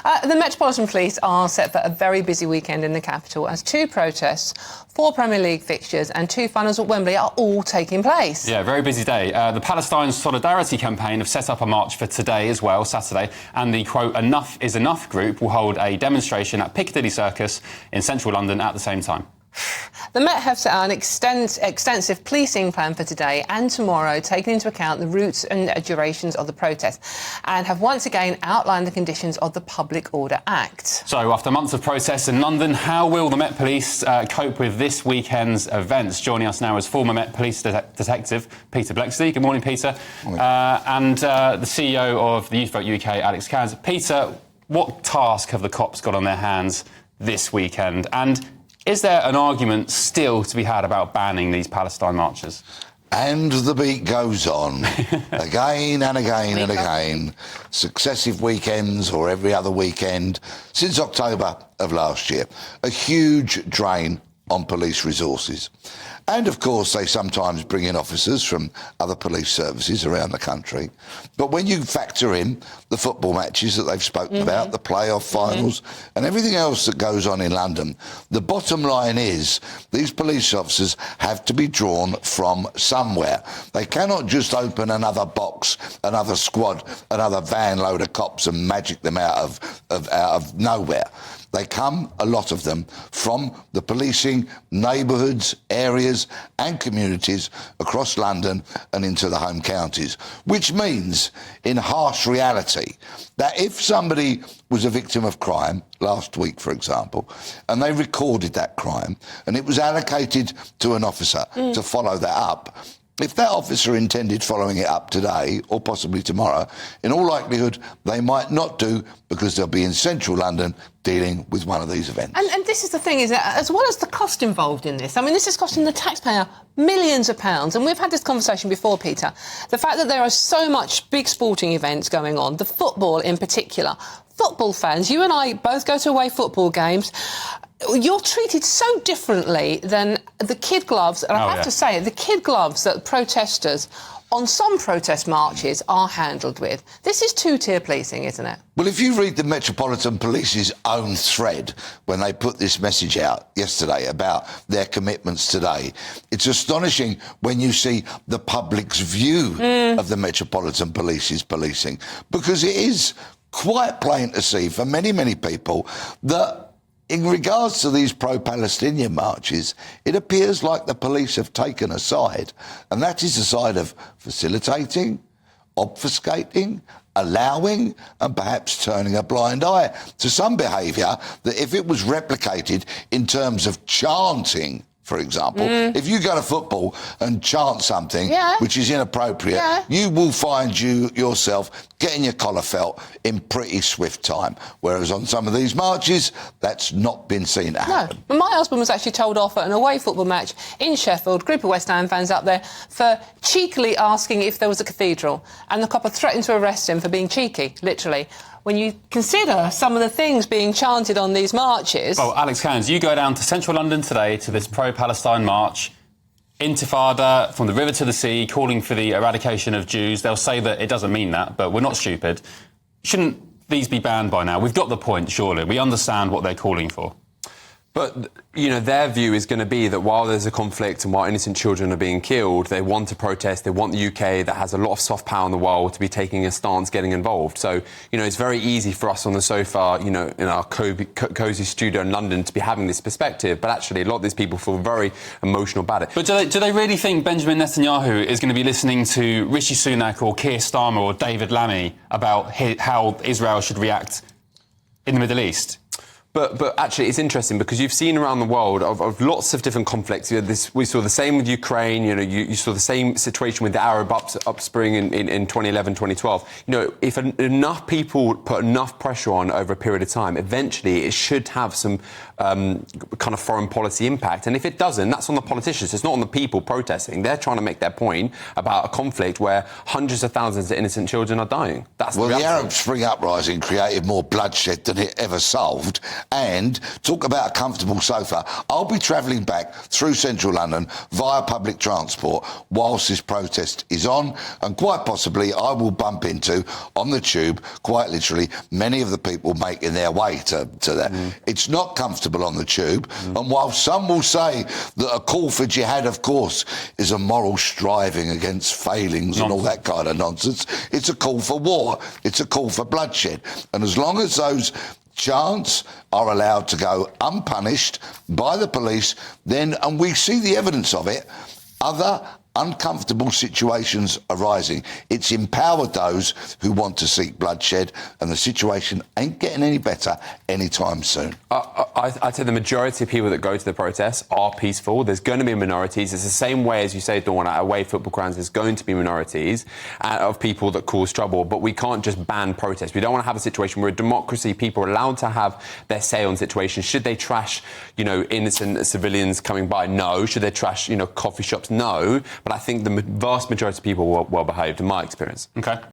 The Metropolitan Police are set for a very busy weekend in the capital as 2 protests, 4 Premier League fixtures and 2 finals at Wembley are all taking place. Yeah, very busy day. The Palestine Solidarity Campaign have set up a march for today as well, Saturday, and the, quote, Enough is Enough group will hold a demonstration at Piccadilly Circus in central London at the same time. The Met have set out an extensive policing plan for today and tomorrow, taking into account the routes and durations of the protest, and have once again outlined the conditions of the Public Order Act. So, after months of protests in London, how will the Met Police cope with this weekend's events? Joining us now is former Met Police detective Peter Bleksley. Good morning, Peter. Morning. And the CEO of the Youth Vote UK, Alex Cairns. Peter, what task have the cops got on their hands this weekend? And is there an argument still to be had about banning these Palestine marches? And the beat goes on, again and again and again, successive weekends or every other weekend since October of last year. A huge drain on police resources. And, of course, they sometimes bring in officers from other police services around the country. But when you factor in the football matches that they've spoken about, the playoff finals, and everything else that goes on in London, the bottom line is these police officers have to be drawn from somewhere. They cannot just open another box, another squad, another van load of cops and magic them out of nowhere. They come, a lot of them, from the policing, neighbourhoods, areas and communities across London and into the home counties, which means, in harsh reality, that if somebody was a victim of crime, last week, for example, and they recorded that crime and it was allocated to an officer to follow that up, if that officer intended following it up today, or possibly tomorrow, in all likelihood, they might not do because they'll be in central London dealing with one of these events. And this is the thing, is that as well as the cost involved in this, I mean, this is costing the taxpayer millions of pounds. And we've had this conversation before, Peter. The fact that there are so much big sporting events going on, the football in particular, football fans, you and I both go to away football games. You're treated so differently than the kid gloves, and I have to say, the kid gloves that protesters on some protest marches are handled with. This is two-tier policing, isn't it? Well, if you read the Metropolitan Police's own thread when they put this message out yesterday about their commitments today, it's astonishing when you see the public's view of the Metropolitan Police's policing, because it is quite plain to see for many, many people that in regards to these pro-Palestinian marches, it appears like the police have taken a side, and that is the side of facilitating, obfuscating, allowing and perhaps turning a blind eye to some behaviour that, if it was replicated in terms of chanting, for example, if you go to football and chant something which is inappropriate, you will find yourself getting your collar felt in pretty swift time. Whereas on some of these marches, that's not been seen to happen. No, my husband was actually told off at an away football match in Sheffield, group of West Ham fans up there, for cheekily asking if there was a cathedral. And the copper threatened to arrest him for being cheeky, literally. When you consider some of the things being chanted on these marches... Well, Alex Cairns, you go down to central London today to this pro-Palestine march, Intifada, from the river to the sea, calling for the eradication of Jews. They'll say that it doesn't mean that, but we're not stupid. Shouldn't these be banned by now? We've got the point, surely. We understand what they're calling for. But, you know, their view is going to be that while there's a conflict and while innocent children are being killed, they want to protest, they want the UK, that has a lot of soft power in the world, to be taking a stance, getting involved. So, you know, it's very easy for us on the sofa, you know, in our cosy studio in London to be having this perspective, but actually a lot of these people feel very emotional about it. But do they really think Benjamin Netanyahu is going to be listening to Rishi Sunak or Keir Starmer or David Lammy about how Israel should react in the Middle East? But actually, it's interesting because you've seen around the world of lots of different conflicts. We saw the same with Ukraine. You know, you saw the same situation with the Arab upspring in 2011, 2012. You know, if enough people put enough pressure on over a period of time, eventually it should have some kind of foreign policy impact. And if it doesn't, that's on the politicians. It's not on the people protesting. They're trying to make their point about a conflict where hundreds of thousands of innocent children are dying. That's the Arab Spring uprising created more bloodshed than it ever solved. And talk about a comfortable sofa. I'll be travelling back through central London via public transport whilst this protest is on, and quite possibly I will bump into, on the tube, quite literally, many of the people making their way to that. It's not comfortable on the tube, and while some will say that a call for jihad, of course, is a moral striving against failings and all that kind of nonsense, it's a call for war. It's a call for bloodshed. And as long as those chants are allowed to go unpunished by the police, then, and we see the evidence of it, other uncomfortable situations arising. It's empowered those who want to seek bloodshed, and the situation ain't getting any better anytime soon. I'd say the majority of people that go to the protests are peaceful. There's going to be minorities. It's the same way, as you say, Dawn, at away football grounds, there's going to be minorities of people that cause trouble, but we can't just ban protests. We don't want to have a situation where a democracy, people are allowed to have their say on situations. Should they trash, innocent civilians coming by? No. Should they trash, coffee shops? No. But I think the vast majority of people were well behaved, in my experience. OK.